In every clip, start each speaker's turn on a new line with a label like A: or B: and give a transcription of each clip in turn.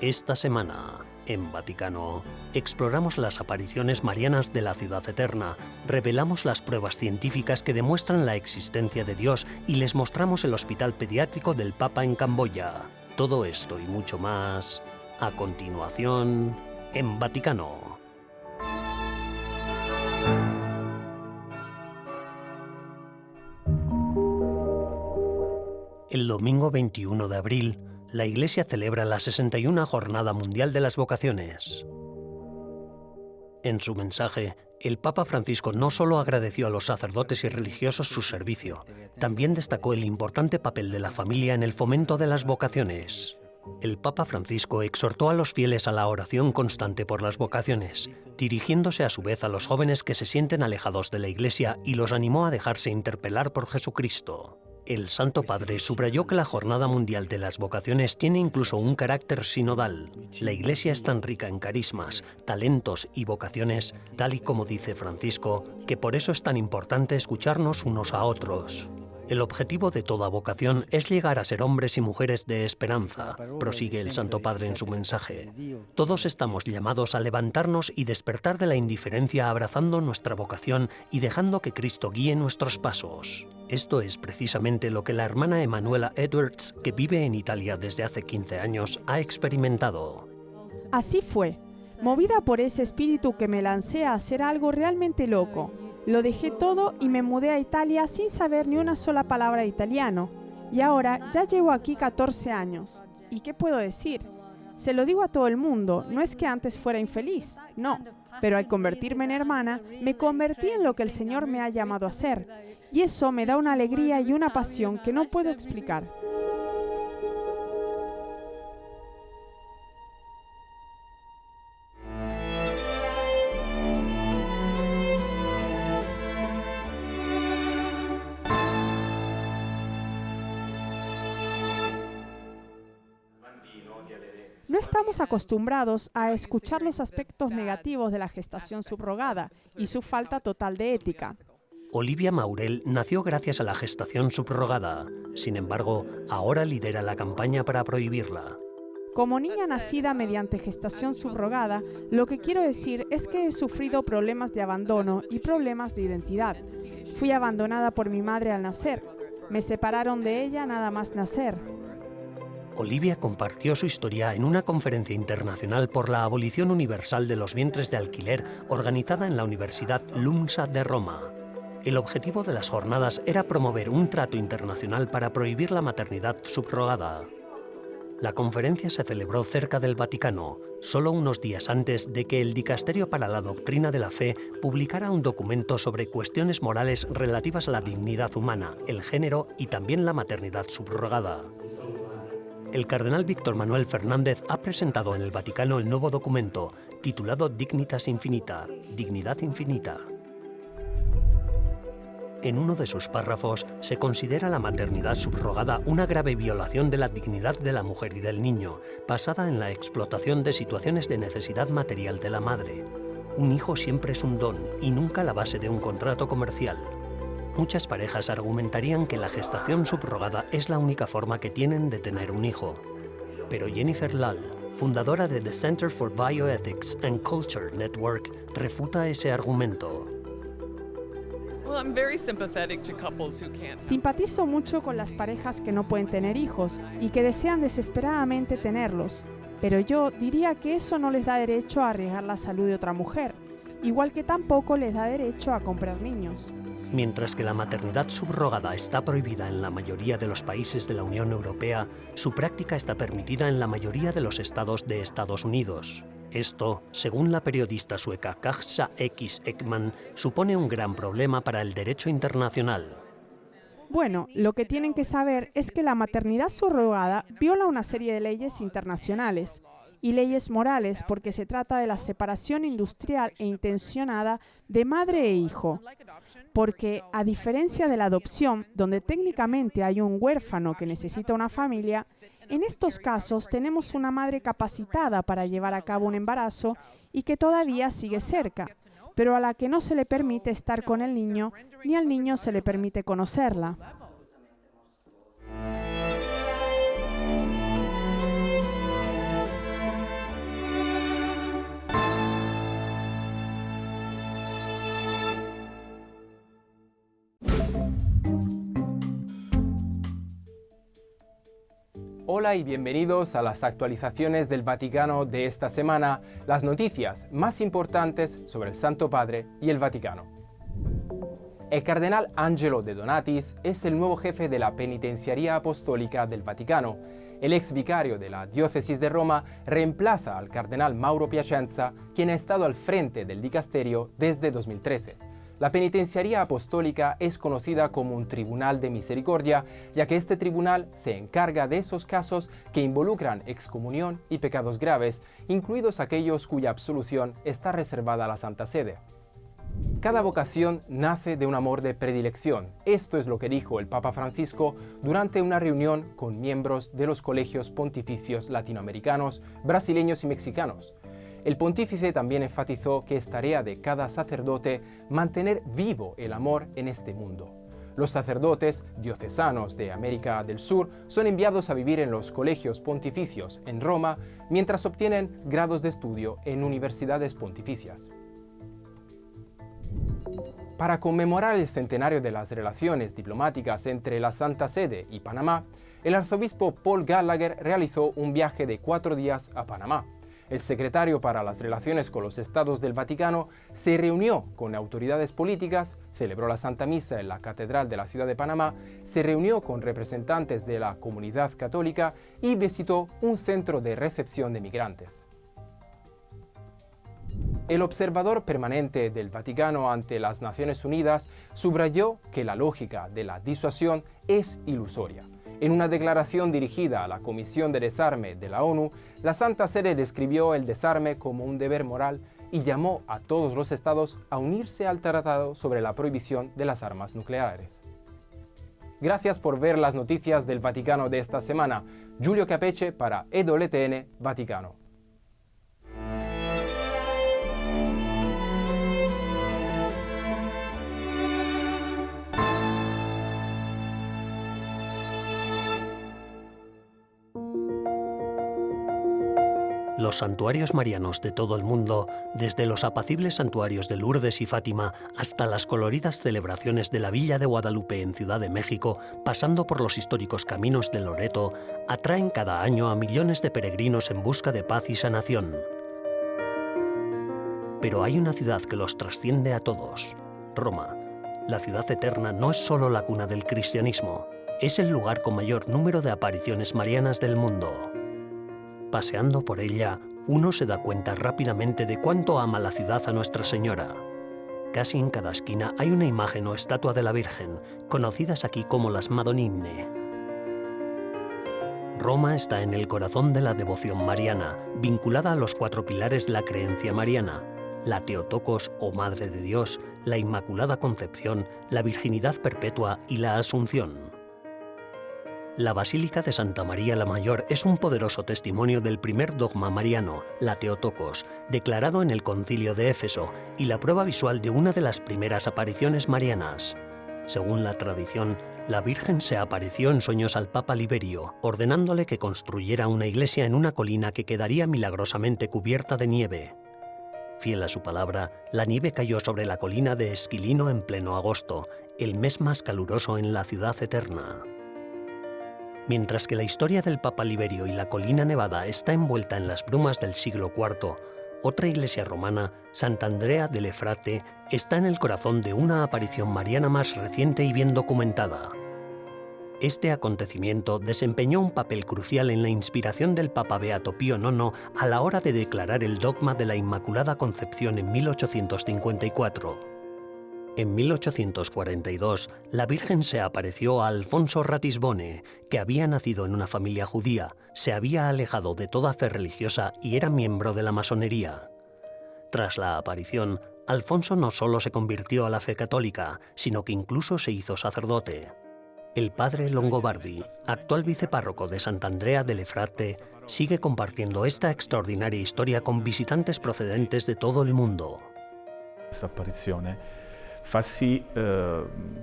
A: Esta semana, en Vaticano, exploramos las apariciones marianas de la ciudad eterna, revelamos las pruebas científicas que demuestran la existencia de Dios y les mostramos el hospital pediátrico del Papa en Camboya. Todo esto y mucho más, a continuación, en Vaticano. El domingo 21 de abril, la Iglesia celebra la 61 Jornada Mundial de las Vocaciones. En su mensaje, el Papa Francisco no solo agradeció a los sacerdotes y religiosos su servicio, también destacó el importante papel de la familia en el fomento de las vocaciones. El Papa Francisco exhortó a los fieles a la oración constante por las vocaciones, dirigiéndose a su vez a los jóvenes que se sienten alejados de la Iglesia y los animó a dejarse interpelar por Jesucristo. El Santo Padre subrayó que la Jornada Mundial de las Vocaciones tiene incluso un carácter sinodal. La Iglesia es tan rica en carismas, talentos y vocaciones, tal y como dice Francisco, que por eso es tan importante escucharnos unos a otros. El objetivo de toda vocación es llegar a ser hombres y mujeres de esperanza, prosigue el Santo Padre en su mensaje. Todos estamos llamados a levantarnos y despertar de la indiferencia abrazando nuestra vocación y dejando que Cristo guíe nuestros pasos. Esto es precisamente lo que la hermana Emanuela Edwards, que vive en Italia desde hace 15 años, ha experimentado.
B: Así fue. Movida por ese espíritu que me lancé a hacer algo realmente loco. Lo dejé todo y me mudé a Italia sin saber ni una sola palabra de italiano. Y ahora ya llevo aquí 14 años. ¿Y qué puedo decir? Se lo digo a todo el mundo, no es que antes fuera infeliz, no. Pero al convertirme en hermana, me convertí en lo que el Señor me ha llamado a ser. Y eso me da una alegría y una pasión que no puedo explicar. No estamos acostumbrados a escuchar los aspectos negativos de la gestación subrogada y su falta total de ética.
A: Olivia Maurel nació gracias a la gestación subrogada. Sin embargo, ahora lidera la campaña para prohibirla.
B: Como niña nacida mediante gestación subrogada, lo que quiero decir es que he sufrido problemas de abandono y problemas de identidad. Fui abandonada por mi madre al nacer. Me separaron de ella nada más nacer.
A: Olivia compartió su historia en una conferencia internacional por la abolición universal de los vientres de alquiler organizada en la Universidad LUMSA de Roma. El objetivo de las jornadas era promover un trato internacional para prohibir la maternidad subrogada. La conferencia se celebró cerca del Vaticano, solo unos días antes de que el Dicasterio para la Doctrina de la Fe publicara un documento sobre cuestiones morales relativas a la dignidad humana, el género y también la maternidad subrogada. El cardenal Víctor Manuel Fernández ha presentado en el Vaticano el nuevo documento, titulado Dignitas Infinita, Dignidad Infinita. En uno de sus párrafos se considera la maternidad subrogada una grave violación de la dignidad de la mujer y del niño, basada en la explotación de situaciones de necesidad material de la madre. Un hijo siempre es un don y nunca la base de un contrato comercial. Muchas parejas argumentarían que la gestación subrogada es la única forma que tienen de tener un hijo. Pero Jennifer Lal, fundadora de The Center for Bioethics and Culture Network, refuta ese argumento.
B: Simpatizo mucho con las parejas que no pueden tener hijos y que desean desesperadamente tenerlos. Pero yo diría que eso no les da derecho a arriesgar la salud de otra mujer, igual que tampoco les da derecho a comprar niños.
A: Mientras que la maternidad subrogada está prohibida en la mayoría de los países de la Unión Europea, su práctica está permitida en la mayoría de los estados de Estados Unidos. Esto, según la periodista sueca Kaja X. Ekman, supone un gran problema para el derecho internacional.
B: Bueno, lo que tienen que saber es que la maternidad subrogada viola una serie de leyes internacionales y leyes morales porque se trata de la separación industrial e intencionada de madre e hijo. Porque, a diferencia de la adopción, donde técnicamente hay un huérfano que necesita una familia, en estos casos tenemos una madre capacitada para llevar a cabo un embarazo y que todavía sigue cerca, pero a la que no se le permite estar con el niño, ni al niño se le permite conocerla.
C: Hola y bienvenidos a las actualizaciones del Vaticano de esta semana, las noticias más importantes sobre el Santo Padre y el Vaticano. El cardenal Angelo De Donatis es el nuevo jefe de la Penitenciaría Apostólica del Vaticano. El ex vicario de la diócesis de Roma reemplaza al cardenal Mauro Piacenza, quien ha estado al frente del dicasterio desde 2013. La Penitenciaría Apostólica es conocida como un tribunal de misericordia, ya que este tribunal se encarga de esos casos que involucran excomunión y pecados graves, incluidos aquellos cuya absolución está reservada a la Santa Sede. Cada vocación nace de un amor de predilección. Esto es lo que dijo el Papa Francisco durante una reunión con miembros de los colegios pontificios latinoamericanos, brasileños y mexicanos. El pontífice también enfatizó que es tarea de cada sacerdote mantener vivo el amor en este mundo. Los sacerdotes diocesanos de América del Sur son enviados a vivir en los colegios pontificios en Roma mientras obtienen grados de estudio en universidades pontificias. Para conmemorar el centenario de las relaciones diplomáticas entre la Santa Sede y Panamá, el arzobispo Paul Gallagher realizó un viaje de 4 días a Panamá. El secretario para las relaciones con los Estados del Vaticano se reunió con autoridades políticas, celebró la Santa Misa en la Catedral de la Ciudad de Panamá, se reunió con representantes de la comunidad católica y visitó un centro de recepción de migrantes. El observador permanente del Vaticano ante las Naciones Unidas subrayó que la lógica de la disuasión es ilusoria. En una declaración dirigida a la Comisión de Desarme de la ONU, la Santa Sede describió el desarme como un deber moral y llamó a todos los estados a unirse al tratado sobre la prohibición de las armas nucleares. Gracias por ver las noticias del Vaticano de esta semana. Giulio Capeche para EWTN Vaticano.
A: Los santuarios marianos de todo el mundo, desde los apacibles santuarios de Lourdes y Fátima hasta las coloridas celebraciones de la Villa de Guadalupe en Ciudad de México, pasando por los históricos caminos de Loreto, atraen cada año a millones de peregrinos en busca de paz y sanación. Pero hay una ciudad que los trasciende a todos: Roma. La ciudad eterna no es solo la cuna del cristianismo, es el lugar con mayor número de apariciones marianas del mundo. Paseando por ella, uno se da cuenta rápidamente de cuánto ama la ciudad a Nuestra Señora. Casi en cada esquina hay una imagen o estatua de la Virgen, conocidas aquí como las Madonnine. Roma está en el corazón de la devoción mariana, vinculada a los 4 pilares de la creencia mariana: la Theotokos o Madre de Dios, la Inmaculada Concepción, la Virginidad Perpetua y la Asunción. La Basílica de Santa María la Mayor es un poderoso testimonio del primer dogma mariano, la Theotokos, declarado en el Concilio de Éfeso, y la prueba visual de una de las primeras apariciones marianas. Según la tradición, la Virgen se apareció en sueños al Papa Liberio, ordenándole que construyera una iglesia en una colina que quedaría milagrosamente cubierta de nieve. Fiel a su palabra, la nieve cayó sobre la colina de Esquilino en pleno agosto, el mes más caluroso en la ciudad eterna. Mientras que la historia del Papa Liberio y la colina nevada está envuelta en las brumas del siglo IV, otra iglesia romana, Sant'Andrea delle Frate, está en el corazón de una aparición mariana más reciente y bien documentada. Este acontecimiento desempeñó un papel crucial en la inspiración del Papa Beato Pío IX a la hora de declarar el dogma de la Inmaculada Concepción en 1854. En 1842, la Virgen se apareció a Alfonso Ratisbone, que había nacido en una familia judía, se había alejado de toda fe religiosa y era miembro de la masonería. Tras la aparición, Alfonso no solo se convirtió a la fe católica, sino que incluso se hizo sacerdote. El padre Longobardi, actual vicepárroco de Sant'Andrea delle Frate, sigue compartiendo esta extraordinaria historia con visitantes procedentes de todo el mundo.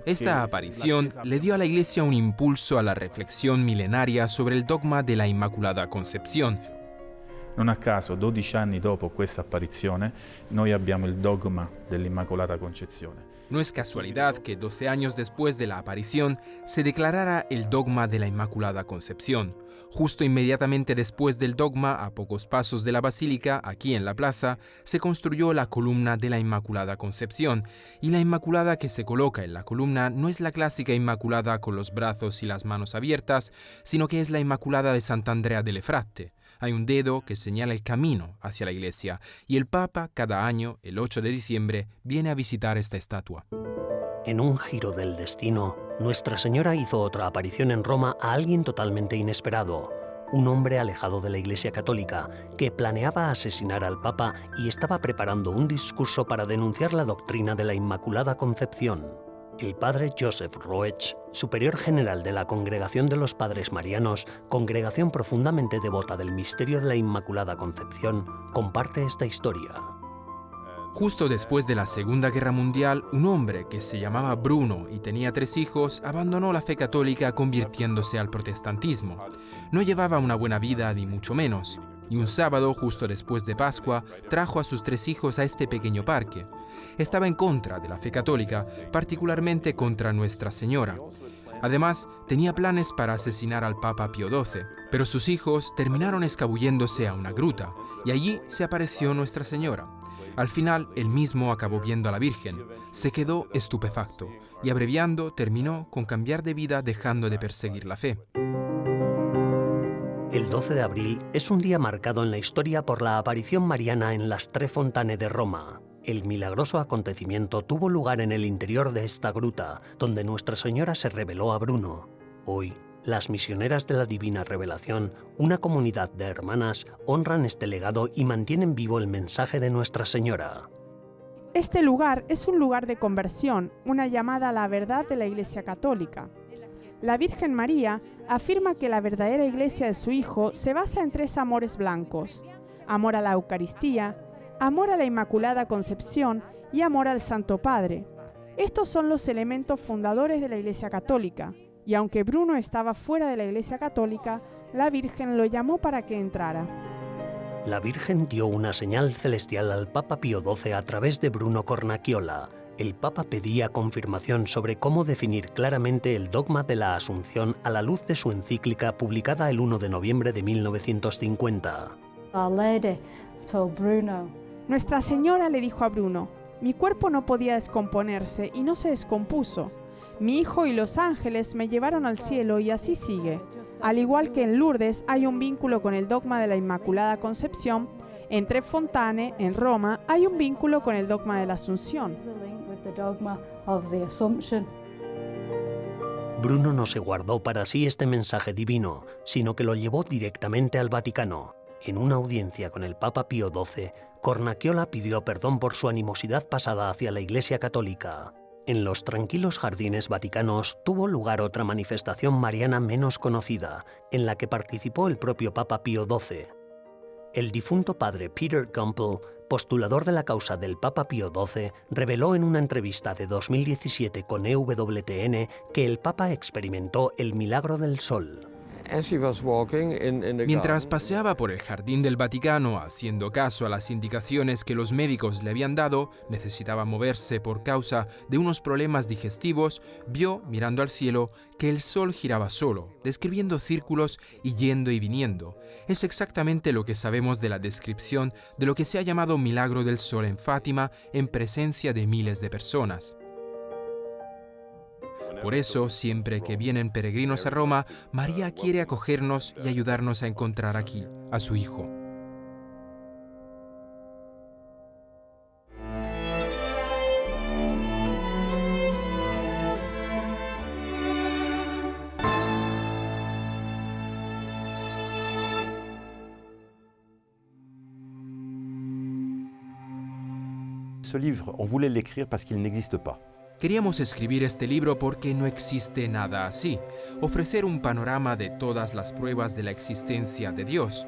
D: Esta aparición le dio a la Iglesia un impulso a la reflexión milenaria sobre el dogma de la Inmaculada Concepción.
E: Non a caso, 12 anni dopo questa apparizione, noi abbiamo il dogma dell'Immacolata Concezione.
D: No es casualidad que 12 años después de la aparición se declarara el dogma de la Inmaculada Concepción. Justo inmediatamente después del dogma, a pocos pasos de la basílica, aquí en la plaza, se construyó la columna de la Inmaculada Concepción. Y la Inmaculada que se coloca en la columna no es la clásica Inmaculada con los brazos y las manos abiertas, sino que es la Inmaculada de Sant'Andrea delle Fratte. Hay un dedo que señala el camino hacia la iglesia y el Papa cada año, el 8 de diciembre, viene a visitar esta estatua.
A: En un giro del destino, Nuestra Señora hizo otra aparición en Roma a alguien totalmente inesperado, un hombre alejado de la Iglesia Católica que planeaba asesinar al Papa y estaba preparando un discurso para denunciar la doctrina de la Inmaculada Concepción. El padre Joseph Roech, superior general de la Congregación de los Padres Marianos, congregación profundamente devota del misterio de la Inmaculada Concepción, comparte esta historia.
D: Justo después de la Segunda Guerra Mundial, un hombre que se llamaba Bruno y tenía 3 hijos abandonó la fe católica convirtiéndose al protestantismo. No llevaba una buena vida ni mucho menos, y un sábado, justo después de Pascua, trajo a sus 3 hijos a este pequeño parque. Estaba en contra de la fe católica, particularmente contra Nuestra Señora. Además, tenía planes para asesinar al Papa Pío XII, pero sus hijos terminaron escabulléndose a una gruta, y allí se apareció Nuestra Señora. Al final, él mismo acabó viendo a la Virgen. Se quedó estupefacto, y abreviando, terminó con cambiar de vida dejando de perseguir la fe.
A: El 12 de abril es un día marcado en la historia por la aparición mariana en las Tre Fontane de Roma. El milagroso acontecimiento tuvo lugar en el interior de esta gruta, donde Nuestra Señora se reveló a Bruno. Hoy, las misioneras de la Divina Revelación, una comunidad de hermanas, honran este legado y mantienen vivo el mensaje de Nuestra Señora.
B: Este lugar es un lugar de conversión, una llamada a la verdad de la Iglesia Católica. La Virgen María afirma que la verdadera Iglesia de su Hijo se basa en 3 amores blancos: amor a la Eucaristía, amor a la Inmaculada Concepción y amor al Santo Padre. Estos son los elementos fundadores de la Iglesia Católica, y aunque Bruno estaba fuera de la Iglesia Católica, la Virgen lo llamó para que entrara.
A: La Virgen dio una señal celestial al Papa Pío XII a través de Bruno Cornacchiola. El Papa pedía confirmación sobre cómo definir claramente el dogma de la Asunción a la luz de su encíclica publicada el 1 de noviembre de 1950.
F: Our Lady told Bruno,
B: Nuestra Señora le dijo a Bruno: mi cuerpo no podía descomponerse y no se descompuso. Mi hijo y los ángeles me llevaron al cielo y así sigue. Al igual que en Lourdes hay un vínculo con el dogma de la Inmaculada Concepción, en Tre Fontane, en Roma, hay un vínculo con el dogma de la Asunción.
F: there's a link with the dogma of the Assumption.
A: Bruno no se guardó para sí este mensaje divino, sino que lo llevó directamente al Vaticano. En una audiencia con el Papa Pío XII, Cornacchiola pidió perdón por su animosidad pasada hacia la Iglesia Católica. En los tranquilos jardines vaticanos tuvo lugar otra manifestación mariana menos conocida, en la que participó el propio Papa Pío XII. El difunto padre Peter Gumpel, postulador de la causa del Papa Pío XII, reveló en una entrevista de 2017 con EWTN que el Papa experimentó el milagro del sol.
D: Mientras paseaba por el jardín del Vaticano haciendo caso a las indicaciones que los médicos le habían dado, necesitaba moverse por causa de unos problemas digestivos, vio, mirando al cielo, que el sol giraba solo, describiendo círculos y yendo y viniendo. Es exactamente lo que sabemos de la descripción de lo que se ha llamado milagro del sol en Fátima en presencia de miles de personas. Por eso, siempre que vienen peregrinos a Roma, María quiere acogernos y ayudarnos a encontrar aquí a su Hijo.
G: Ce livre, on voulait l'écrire parce qu'il n'existe pas.
D: Queríamos escribir este libro porque no existe nada así, ofrecer un panorama de todas las pruebas de la existencia de Dios.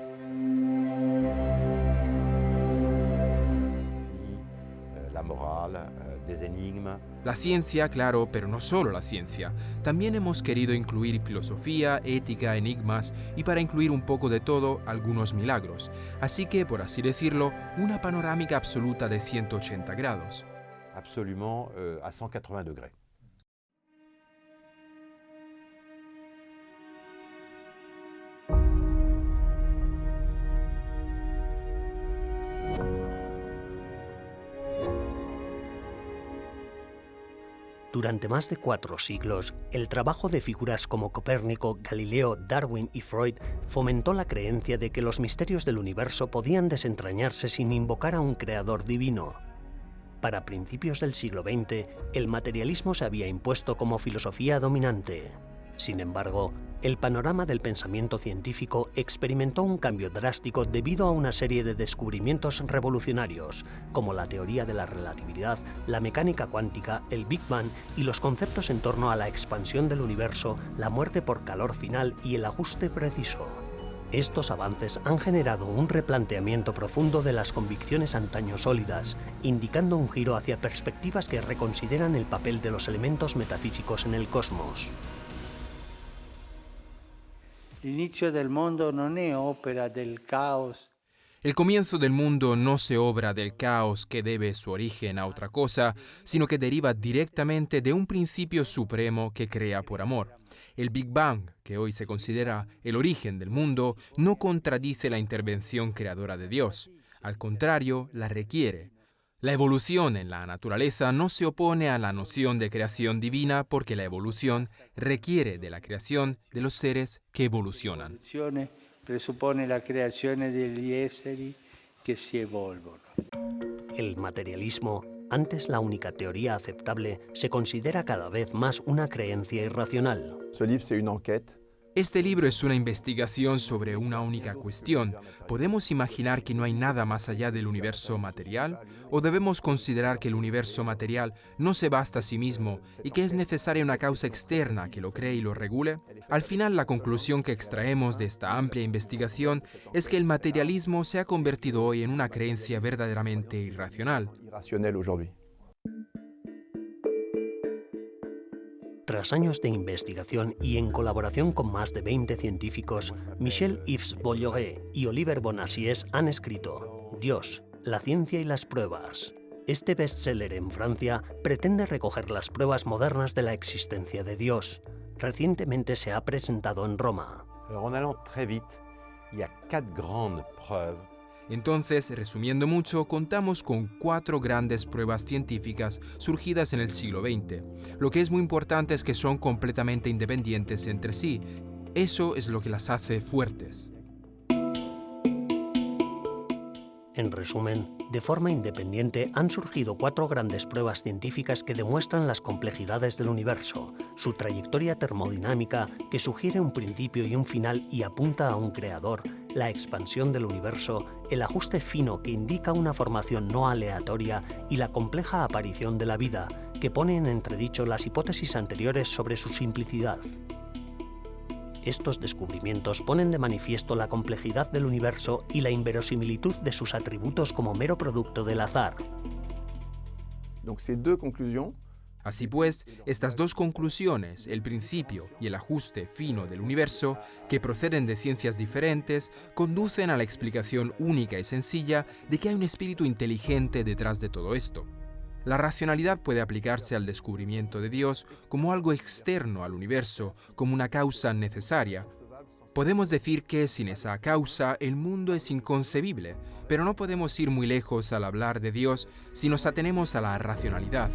G: la morale, des énigmes.
D: La ciencia, claro, pero no solo la ciencia. También hemos querido incluir filosofía, ética, enigmas y para incluir un poco de todo, algunos milagros. Así que, por así decirlo, una panorámica absoluta de 180 grados.
G: Absolument à 180 degrés.
A: Durante más de 4 siglos, el trabajo de figuras como Copérnico, Galileo, Darwin y Freud fomentó la creencia de que los misterios del universo podían desentrañarse sin invocar a un creador divino. Para principios del siglo XX, el materialismo se había impuesto como filosofía dominante. Sin embargo, el panorama del pensamiento científico experimentó un cambio drástico debido a una serie de descubrimientos revolucionarios, como la teoría de la relatividad, la mecánica cuántica, el Big Bang y los conceptos en torno a la expansión del universo, la muerte por calor final y el ajuste preciso. Estos avances han generado un replanteamiento profundo de las convicciones antaño sólidas, indicando un giro hacia perspectivas que reconsideran el papel de los elementos metafísicos en el cosmos.
H: L'inizio del mondo non è opera del caos.
D: El comienzo del mundo no se obra del caos que debe su origen a otra cosa, sino que deriva directamente de un principio supremo que crea por amor. El Big Bang, que hoy se considera el origen del mundo, no contradice la intervención creadora de Dios. Al contrario, la requiere. La evolución en la naturaleza no se opone a la noción de creación divina porque la evolución requiere de la creación de los seres que evolucionan.
H: L'evoluzione presuppone la creazione degli esseri che si evolvono.
A: El materialismo, antes la única teoría aceptable, se considera cada vez más una creencia irracional.
G: Ce livre, c'est une enquête.
D: Este libro es una investigación sobre una única cuestión. ¿Podemos imaginar que no hay nada más allá del universo material? ¿O debemos considerar que el universo material no se basta a sí mismo y que es necesaria una causa externa que lo cree y lo regule? Al final, la conclusión que extraemos de esta amplia investigación es que el materialismo se ha convertido hoy en una creencia verdaderamente irracional.
G: Irrationnel aujourd'hui.
A: Tras años de investigación y en colaboración con más de 20 científicos, Michel-Yves Bolloré y Oliver Bonacieux han escrito Dios, la ciencia y las pruebas. Este bestseller en Francia pretende recoger las pruebas modernas de la existencia de Dios. Recientemente se ha presentado en Roma.
G: Alors, en allant très vite, il y a 4 grandes preuves.
D: Entonces, resumiendo mucho, contamos con 4 grandes pruebas científicas surgidas en el siglo XX. Lo que es muy importante es que son completamente independientes entre sí. Eso es lo que las hace fuertes.
A: En resumen, de forma independiente han surgido 4 grandes pruebas científicas que demuestran las complejidades del universo, su trayectoria termodinámica que sugiere un principio y un final y apunta a un creador, la expansión del universo, el ajuste fino que indica una formación no aleatoria y la compleja aparición de la vida, que pone en entredicho las hipótesis anteriores sobre su simplicidad. Estos descubrimientos ponen de manifiesto la complejidad del universo y la inverosimilitud de sus atributos como mero producto del azar.
G: Donc ces 2 conclusions.
D: Así pues, estas 2 conclusiones, el principio y el ajuste fino del universo, que proceden de ciencias diferentes, conducen a la explicación única y sencilla de que hay un espíritu inteligente detrás de todo esto. La racionalidad puede aplicarse al descubrimiento de Dios como algo externo al universo, como una causa necesaria. Podemos decir que sin esa causa el mundo es inconcebible, pero no podemos ir muy lejos al hablar de Dios si nos atenemos a la racionalidad.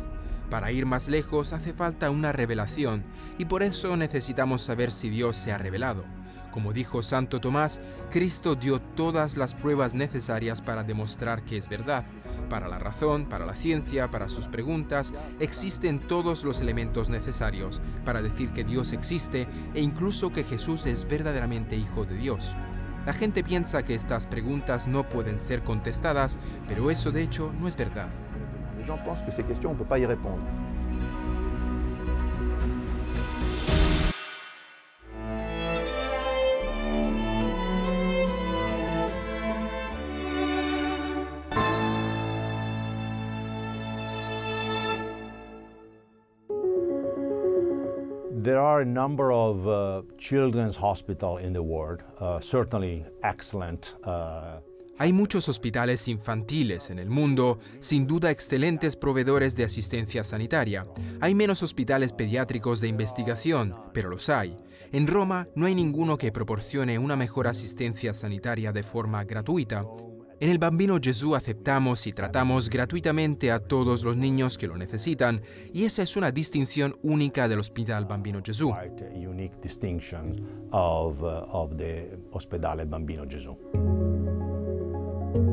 D: Para ir más lejos hace falta una revelación y por eso necesitamos saber si Dios se ha revelado. Como dijo Santo Tomás, Cristo dio todas las pruebas necesarias para demostrar que es verdad. Para la razón, para la ciencia, para sus preguntas, existen todos los elementos necesarios para decir que Dios existe e incluso que Jesús es verdaderamente Hijo de Dios. La gente piensa que estas preguntas no pueden ser contestadas, pero eso de hecho no es verdad.
G: Les gens pensent que ces questions, on ne peut pas y répondre.
I: There are a number of children's hospitals in the world, certainly excellent.
D: Hay muchos hospitales infantiles en el mundo, sin duda excelentes proveedores de asistencia sanitaria. Hay menos hospitales pediátricos de investigación, pero los hay. En Roma no hay ninguno que proporcione una mejor asistencia sanitaria de forma gratuita. En el Bambino Gesù aceptamos y tratamos gratuitamente a todos los niños que lo necesitan, y esa es una distinción única del Hospital Bambino Gesù.
I: Unique distinction of the Ospedale Bambino Gesù.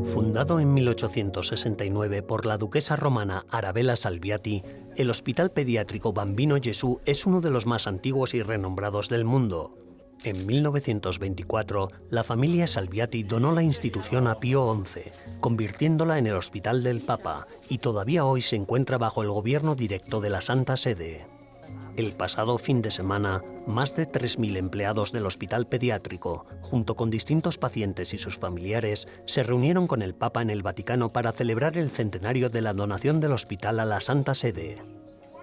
A: Fundado en 1869 por la duquesa romana Arabella Salviati, el Hospital Pediátrico Bambino Gesù es uno de los más antiguos y renombrados del mundo. En 1924, la familia Salviati donó la institución a Pío XI, convirtiéndola en el Hospital del Papa, y todavía hoy se encuentra bajo el gobierno directo de la Santa Sede. El pasado fin de semana, más de 3.000 empleados del Hospital Pediátrico, junto con distintos pacientes y sus familiares, se reunieron con el Papa en el Vaticano para celebrar el centenario de la donación del hospital a la Santa Sede.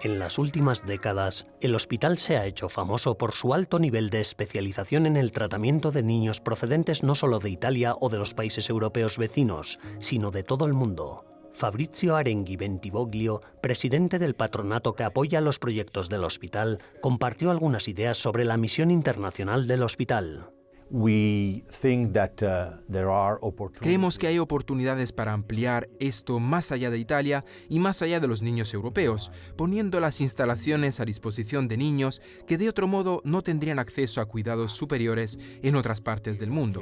A: En las últimas décadas, el hospital se ha hecho famoso por su alto nivel de especialización en el tratamiento de niños procedentes no solo de Italia o de los países europeos vecinos, sino de todo el mundo. Fabrizio Arenghi Bentivoglio, presidente del patronato que apoya los proyectos del hospital, compartió algunas ideas sobre la misión internacional del hospital.
D: Creemos que hay oportunidades para ampliar esto más allá de Italia y más allá de los niños europeos, poniendo las instalaciones a disposición de niños que de otro modo no tendrían acceso a cuidados superiores en otras partes del mundo.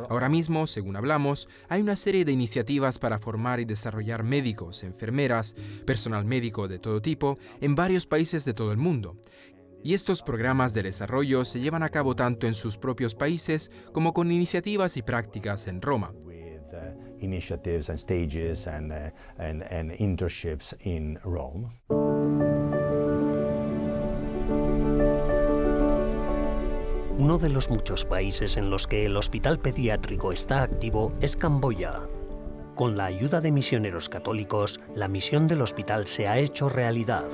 D: Ahora mismo, según hablamos, hay una serie de iniciativas para formar y desarrollar médicos, enfermeras, personal médico de todo tipo en varios países de todo el mundo. Y estos programas de desarrollo se llevan a cabo tanto en sus propios países como con iniciativas y prácticas en Roma.
I: Initiatives and stages and internships in Rome.
A: Uno de los muchos países en los que el hospital pediátrico está activo es Camboya. Con la ayuda de misioneros católicos, la misión del hospital se ha hecho realidad.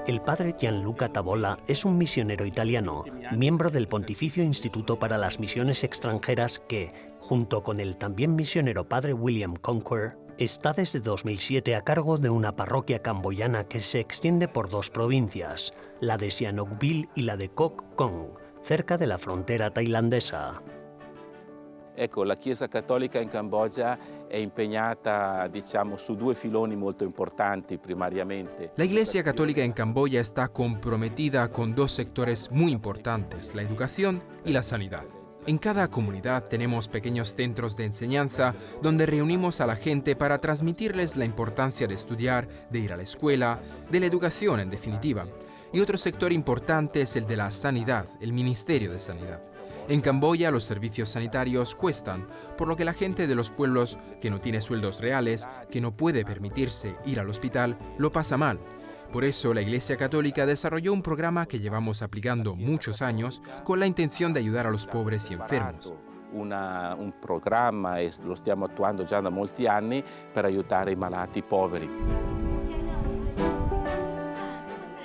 A: El padre Gianluca Tavola es un misionero italiano, miembro del Pontificio Instituto para las Misiones Extranjeras que, junto con el también misionero padre William Conquer, está desde 2007 a cargo de una parroquia camboyana que se extiende por dos provincias, la de Sihanoukville y la de Koh Kong, cerca de la frontera tailandesa.
J: La Chiesa Cattolica in Cambogia è impegnata, su due filoni molto importanti primariamente.
D: La Iglesia Católica en Camboya está comprometida con dos sectores muy importantes, la educación y la sanidad. En cada comunidad tenemos pequeños centros de enseñanza donde reunimos a la gente para transmitirles la importancia de estudiar, de ir a la escuela, de la educación en definitiva. Y otro sector importante es el de la sanidad, el Ministerio de Sanidad. En Camboya los servicios sanitarios cuestan, por lo que la gente de los pueblos que no tiene sueldos reales, que no puede permitirse ir al hospital, lo pasa mal. Por eso la Iglesia Católica desarrolló un programa que llevamos aplicando muchos años con la intención de ayudar a los pobres y enfermos.
J: Un programma, lo stiamo attuando già da molti anni, per aiutare i malati poveri.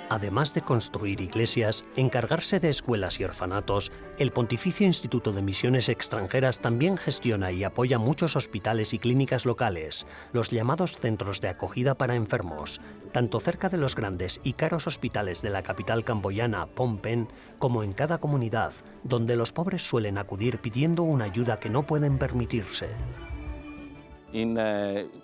A: Además de construir iglesias, encargarse de escuelas y orfanatos, el Pontificio Instituto de Misiones Extranjeras también gestiona y apoya muchos hospitales y clínicas locales, los llamados centros de acogida para enfermos, tanto cerca de los grandes y caros hospitales de la capital camboyana, Phnom Penh, como en cada comunidad, donde los pobres suelen acudir pidiendo una ayuda que no pueden permitirse.
J: In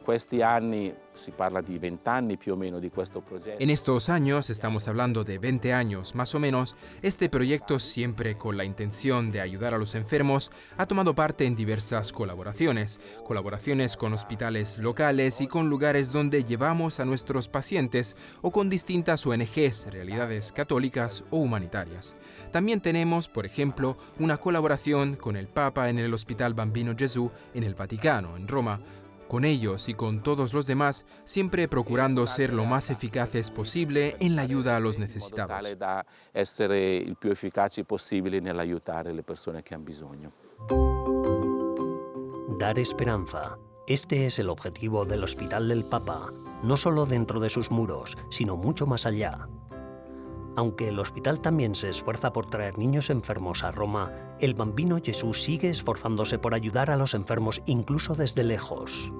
J: questi anni si parla di 20 anni più o meno di questo progetto.
D: En estos años, estamos hablando de 20 años más o menos, este proyecto, siempre con la intención de ayudar a los enfermos, ha tomado parte en diversas colaboraciones con hospitales locales y con lugares donde llevamos a nuestros pacientes o con distintas ONGs, realidades católicas o humanitarias. También tenemos, por ejemplo, una colaboración con el Papa en el Hospital Bambino Gesù en el Vaticano, en Roma, con ellos y con todos los demás, siempre procurando ser lo más eficaces posible en la ayuda a los necesitados.
J: Tale da essere il più efficaci possibile nell'aiutare le persone che hanno bisogno.
A: Dar esperanza. Este es el objetivo del Hospital del Papa, no solo dentro de sus muros, sino mucho más allá. Aunque el hospital también se esfuerza por traer niños enfermos a Roma, el Bambino Jesús sigue esforzándose por ayudar a los enfermos incluso desde lejos.